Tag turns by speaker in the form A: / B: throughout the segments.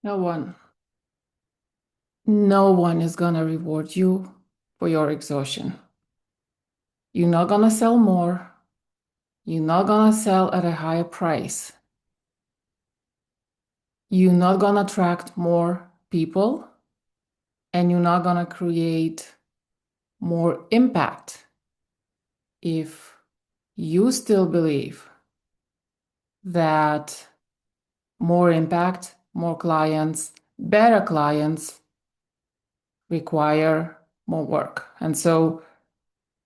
A: No one. No one is gonna reward you for your exhaustion. You're not gonna sell more. You're not gonna sell at a higher price. You're not gonna attract more people, and you're not gonna create more impact if you still believe that more impact, more clients, better clients require more work. And so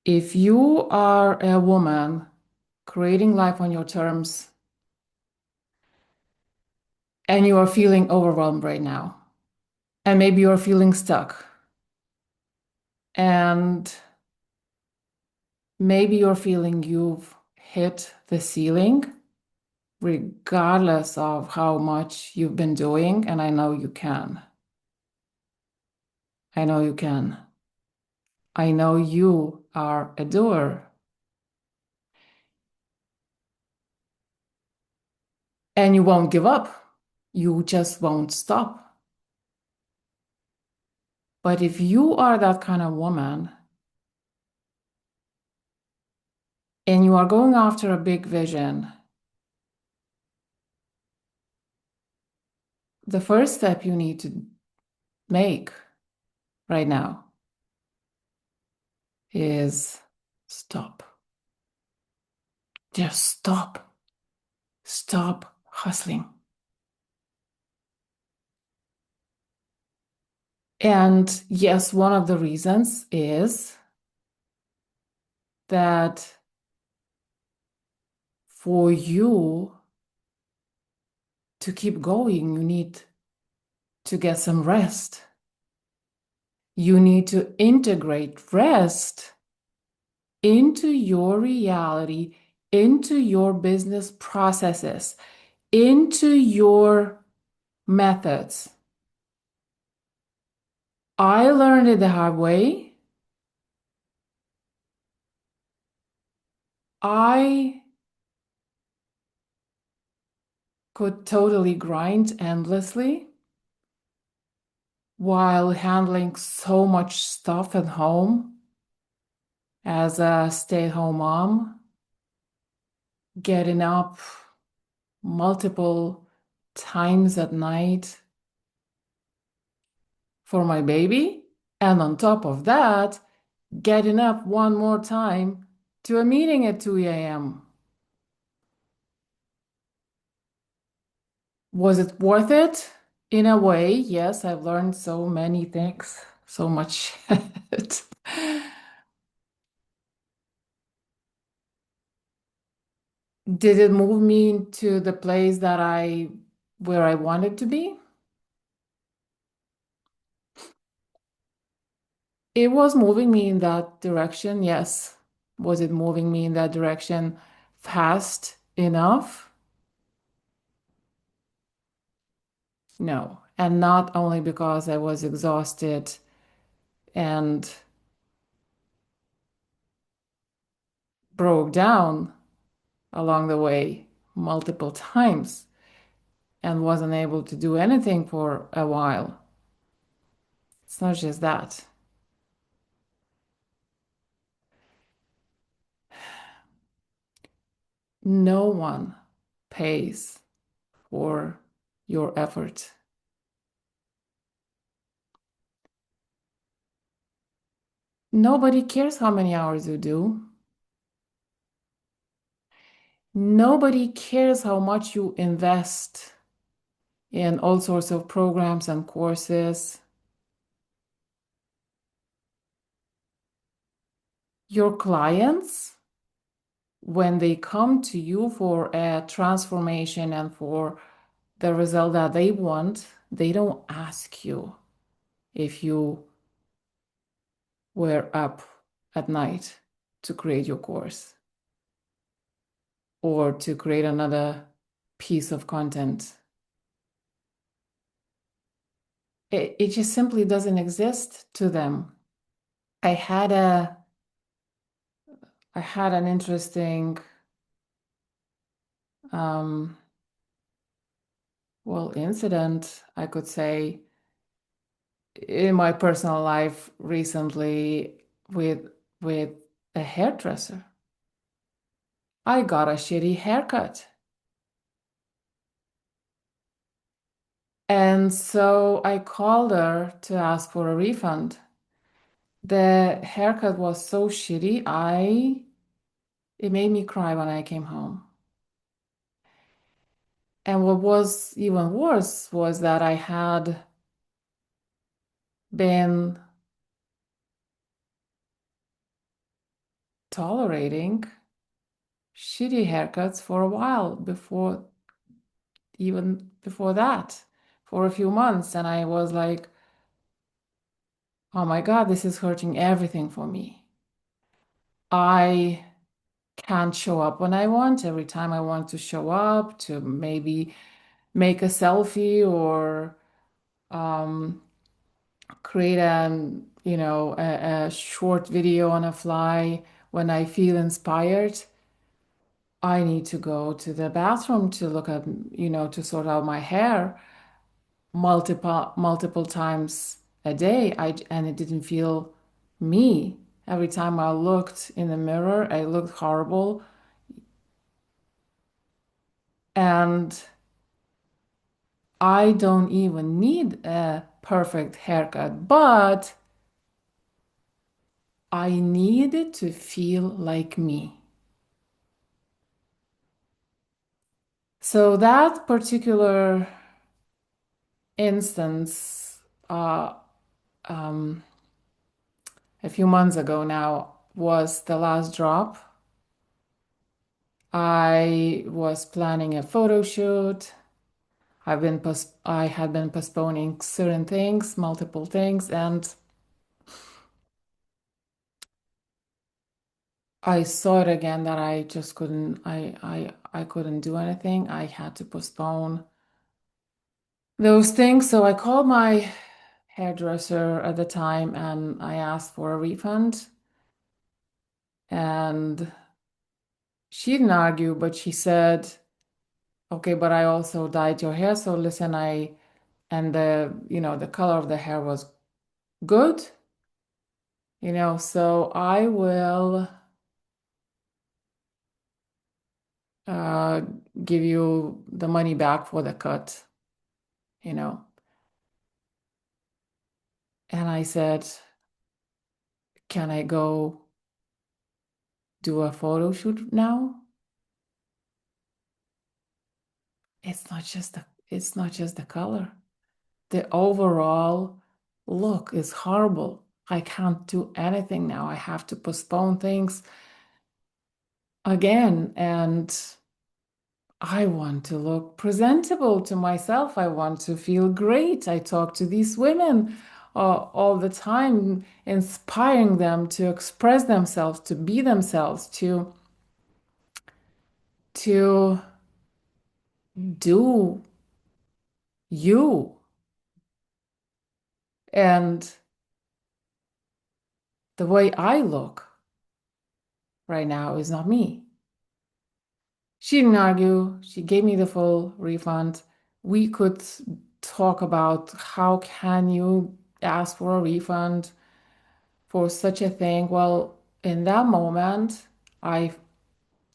A: if you are a woman creating life on your terms and you are feeling overwhelmed right now, and maybe you're feeling stuck, and maybe you're feeling you've hit the ceiling, regardless of how much you've been doing, and I know you can. I know you can. I know you are a doer, and you won't give up. You just won't stop. But if you are that kind of woman and you are going after a big vision, the first step you need to make right now is stop. Just stop. Stop hustling. And yes, one of the reasons is that for you to keep going, you need to get some rest. You need to integrate rest into your reality, into your business processes, into your methods. I learned it the hard way. I could totally grind endlessly while handling so much stuff at home as a stay-at-home mom, getting up multiple times at night for my baby, and on top of that, getting up one more time to a meeting at 2 a.m. Was it worth it? In a way, yes, I've learned so many things, so much. Did it move me to the place where I wanted to be? It was moving me in that direction, yes. Was it moving me in that direction fast enough? No. And not only because I was exhausted and broke down along the way multiple times and wasn't able to do anything for a while. It's not just that. No one pays for your effort. Nobody cares how many hours you do. Nobody cares how much you invest in all sorts of programs and courses. Your clients, when they come to you for a transformation and for the result that they want, they don't ask you if you were up at night to create your course or to create another piece of content. It just simply doesn't exist to them. I had a I had an interesting well, incident, I could say, in my personal life recently with a hairdresser. I got a shitty haircut. And so I called her to ask for a refund. The haircut was so shitty, it made me cry when I came home. And what was even worse was that I had been tolerating shitty haircuts for a while before, even before that, for a few months. And I was like, oh my God, this is hurting everything for me. I can't show up when I want. Every time I want to show up to maybe make a selfie or um, create a short video on a fly when I feel inspired, I need to go to the bathroom to look at, to sort out my hair multiple times a day. And it didn't feel me. Every time I looked in the mirror, I looked horrible. And I don't even need a perfect haircut, but I needed to feel like me. So that particular instance, um, a few months ago now, was the last drop. I was planning a photo shoot. I had been postponing certain things, multiple things, and I saw it again that I just couldn't I couldn't do anything. I had to postpone those things. So I called my hairdresser at the time and I asked for a refund. And she didn't argue, but she said, okay, but I also dyed your hair. So listen, and the color of the hair was good, so I will uh, give you the money back for the cut, you know. And I said, can I go do a photo shoot now? It's not just the color. The overall look is horrible. I can't do anything now. I have to postpone things again. And I want to look presentable to myself. I want to feel great. I talk to these women all the time, inspiring them to express themselves, to be themselves, to do you. And the way I look right now is not me. She didn't argue. She gave me the full refund. We could talk about how can you ask for a refund for such a thing. Well, in that moment, I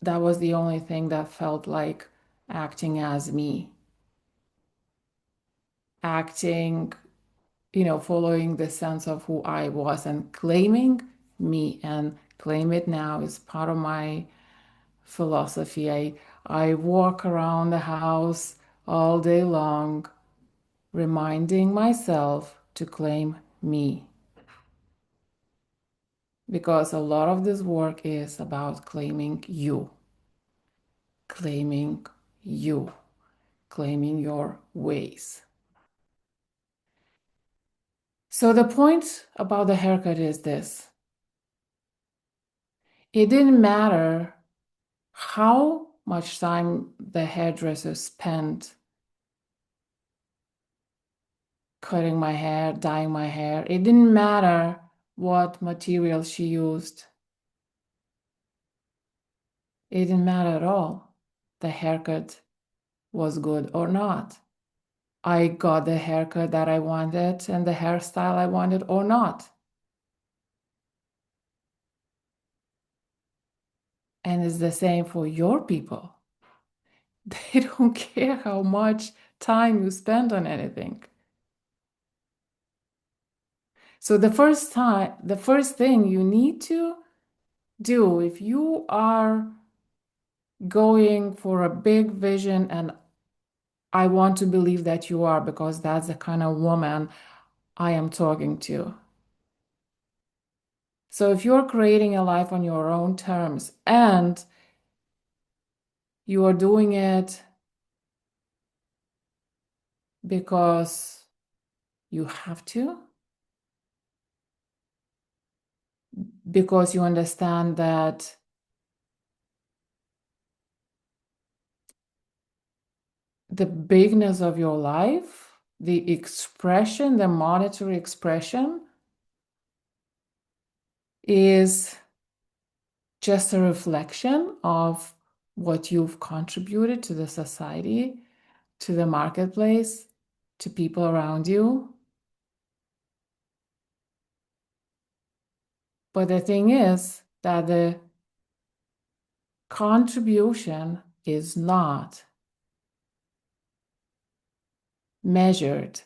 A: that was the only thing that felt like acting as me, acting, following the sense of who I was and claiming me and claim it now is part of my philosophy. I walk around the house all day long, reminding myself to claim me. Because a lot of this work is about claiming you, claiming you, claiming your ways. So the point about the haircut is this. It didn't matter how much time the hairdresser spent cutting my hair, dyeing my hair. It didn't matter what material she used. It didn't matter at all. The haircut was good or not. I got the haircut that I wanted and the hairstyle I wanted or not. And it's the same for your people. They don't care how much time you spend on anything. So the first thing you need to do if you are going for a big vision, and I want to believe that you are because that's the kind of woman I am talking to. So if you're creating a life on your own terms and you are doing it because you have to, because you understand that the bigness of your life, the expression, the monetary expression is just a reflection of what you've contributed to the society, to the marketplace, to people around you. But the thing is that the contribution is not measured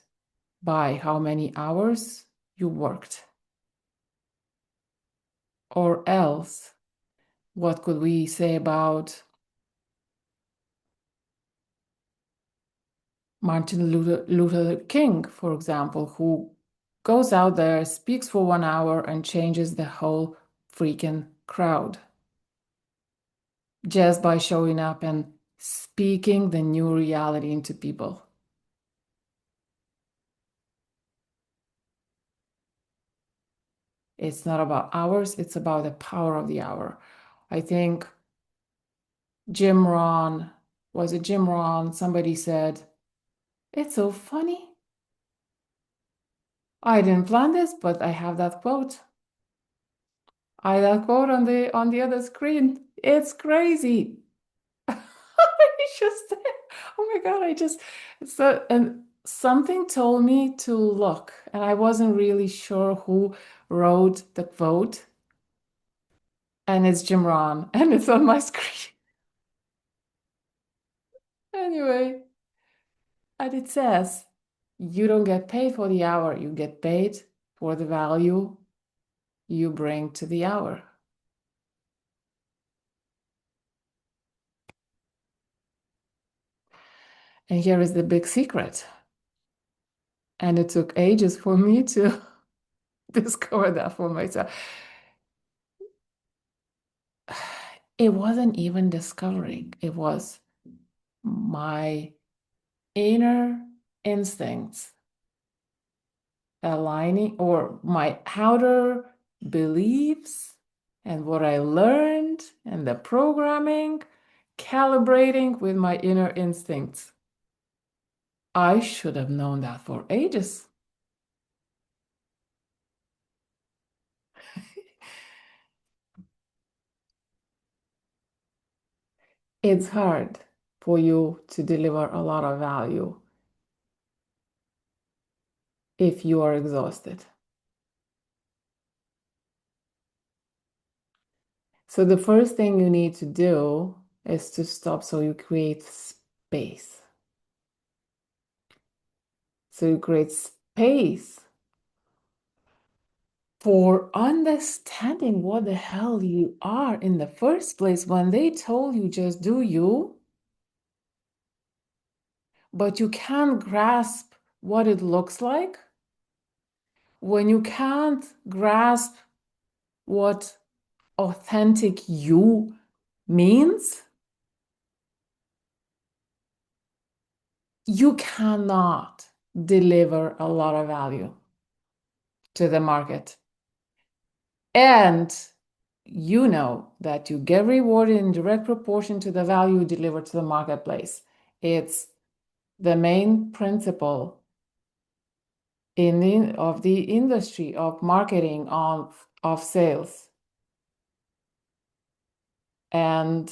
A: by how many hours you worked. Or else, what could we say about Martin Luther King, for example, who goes out there, speaks for 1 hour, and changes the whole freaking crowd just by showing up and speaking the new reality into people. It's not about hours, it's about the power of the hour. I think Jim Rohn, was it Jim Rohn? Somebody said, "It's so funny. I didn't plan this, but I have that quote. I that quote on the other screen. It's crazy." I just, oh my God, I just, so, and something told me to look, and I wasn't really sure who wrote the quote, and it's Jim Rohn, and it's on my screen. Anyway, and it says, you don't get paid for the hour, you get paid for the value you bring to the hour. And here is the big secret. And it took ages for me to discover that for myself. It wasn't even discovering, it was my inner instincts aligning, or my outer beliefs and what I learned and the programming calibrating with my inner instincts. I should have known that for ages. It's hard for you to deliver a lot of value if you are exhausted. So the first thing you need to do is to stop, so you create space. So you create space for understanding what the hell you are in the first place. When they told you just do you, but you can't grasp what it looks like, when you can't grasp what authentic you means, you cannot deliver a lot of value to the market. And you know that you get rewarded in direct proportion to the value you deliver to the marketplace. It's the main principle of the industry of marketing, of sales. And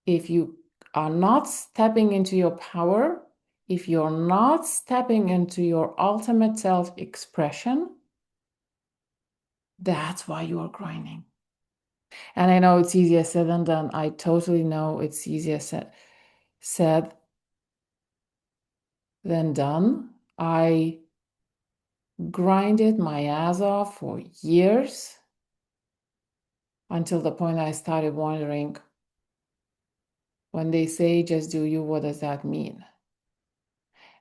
A: if you are not stepping into your power, if you're not stepping into your ultimate self-expression, that's why you are grinding. And I know it's easier said than done. I totally know it's easier said than done. I grinded my ass off for years until the point I started wondering, when they say just do you, what does that mean?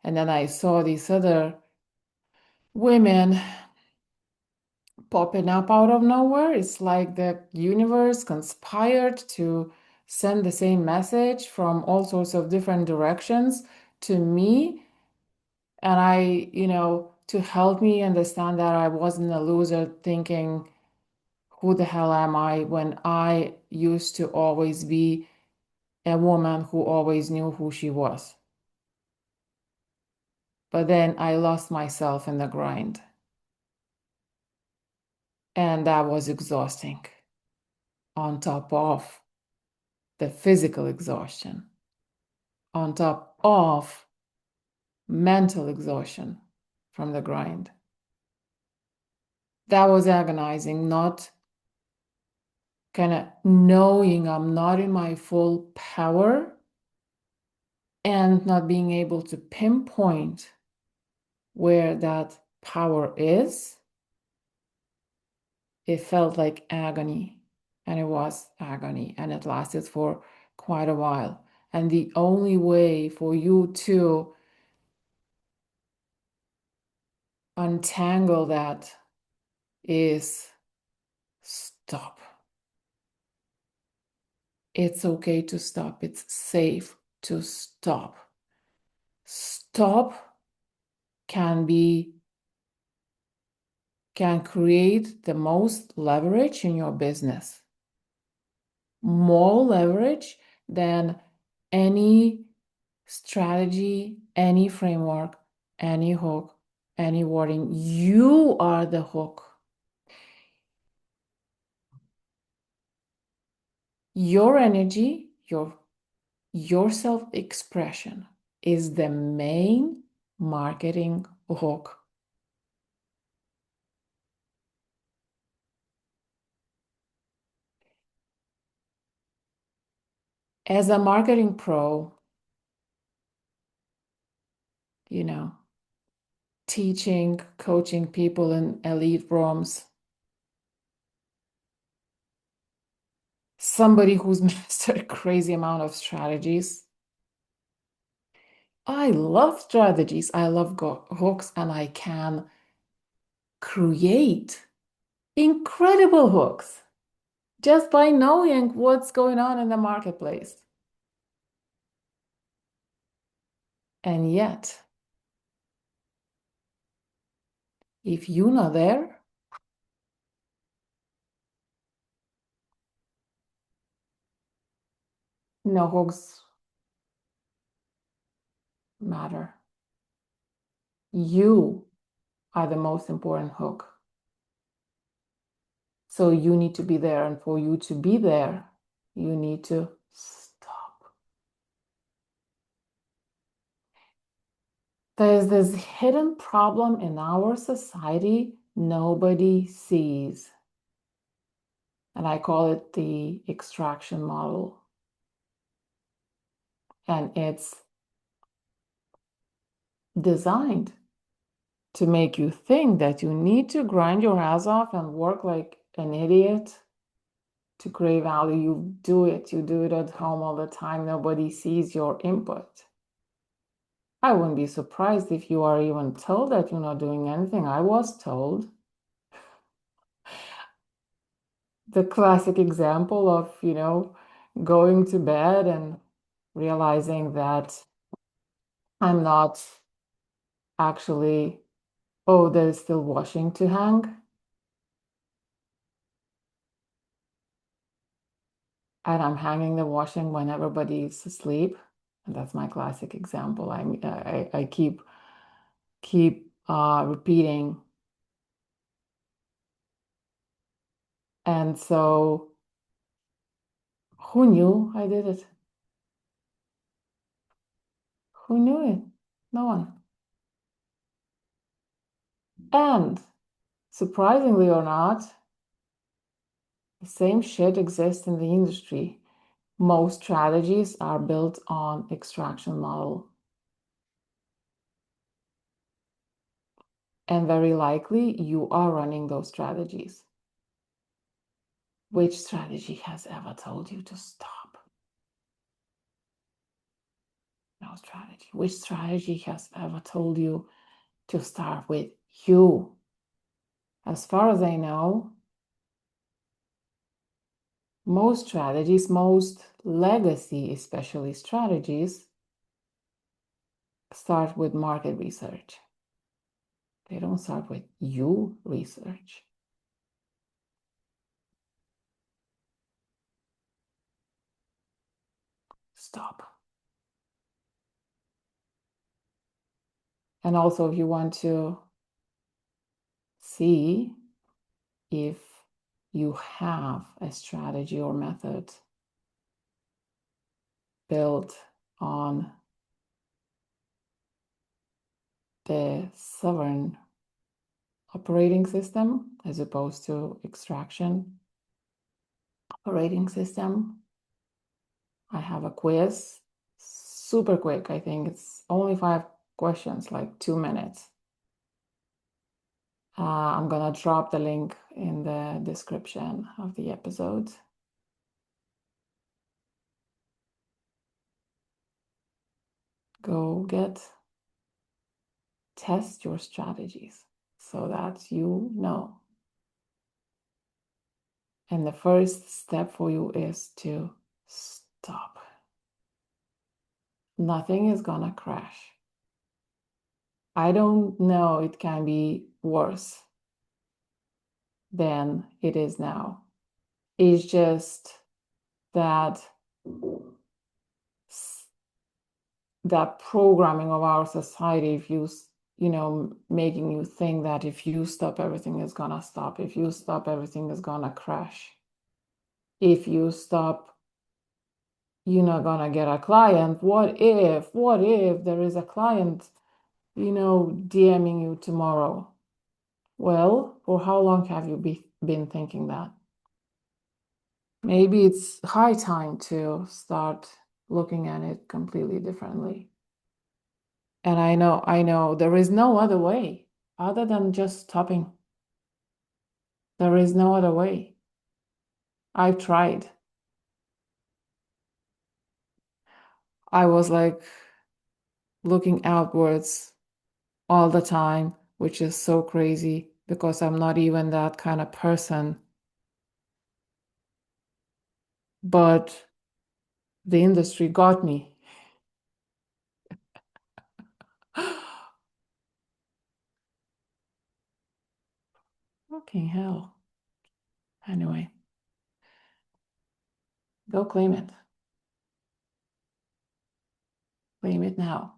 A: And then I saw these other women popping up out of nowhere. It's like the universe conspired to send the same message from all sorts of different directions to me. And to help me understand that I wasn't a loser thinking, who the hell am I, when I used to always be a woman who always knew who she was. But then I lost myself in the grind. And that was exhausting on top of the physical exhaustion, on top of mental exhaustion from the grind. That was agonizing, not kind of knowing I'm not in my full power and not being able to pinpoint where that power is. It felt like agony, and it was agony, and it lasted for quite a while. And the only way for you to untangle that is stop. It's okay to stop. It's safe to stop. Stop can create the most leverage in your business. More leverage than any strategy, any framework, any hook, any wording. You are the hook. Your energy, your self-expression is the main marketing hook. As a marketing pro, teaching, coaching people in elite rooms, somebody who's mastered a crazy amount of strategies. I love strategies, I love hooks, and I can create incredible hooks just by knowing what's going on in the marketplace. And yet, if you're not there, no hooks matter. You are the most important hook. So you need to be there. And for you to be there, you need to stop. There's this hidden problem in our society nobody sees. And I call it the extraction model. And it's designed to make you think that you need to grind your ass off and work like an idiot to create value. You do it at home all the time. Nobody sees your input. I wouldn't be surprised if you are even told that you're not doing anything. I was told. The classic example of, going to bed and realizing that I'm not actually, oh, there's still washing to hang. And I'm hanging the washing when everybody's asleep. And that's my classic example. I keep repeating. And so who knew I did it? Who knew it? No one. And surprisingly or not, the same shit exists in the industry. Most strategies are built on extraction model. And very likely you are running those strategies. Which strategy has ever told you to stop? No strategy. Which strategy has ever told you to start with you? As far as I know, most strategies, most legacy, especially strategies, start with market research. They don't start with you research. Stop. And also, if you want to see if you have a strategy or method built on the sovereign operating system as opposed to extraction operating system, I have a quiz, super quick. I think it's only 5 questions, like 2 minutes. I'm gonna drop the link in the description of the episode. Go test your strategies so that you know. And the first step for you is to stop. Nothing is gonna crash. I don't know, it can be worse than it is now. It's just that programming of our society, if making you think that if you stop, everything is gonna stop. If you stop, everything is gonna crash. If you stop, you're not gonna get a client. What if there is a client, DMing you tomorrow? Well, for how long have you been thinking that? Maybe it's high time to start looking at it completely differently. And I know there is no other way other than just stopping. There is no other way. I've tried. I was like looking outwards all the time, which is so crazy because I'm not even that kind of person. But the industry got me. Fucking hell. Anyway, go claim it. Claim it now.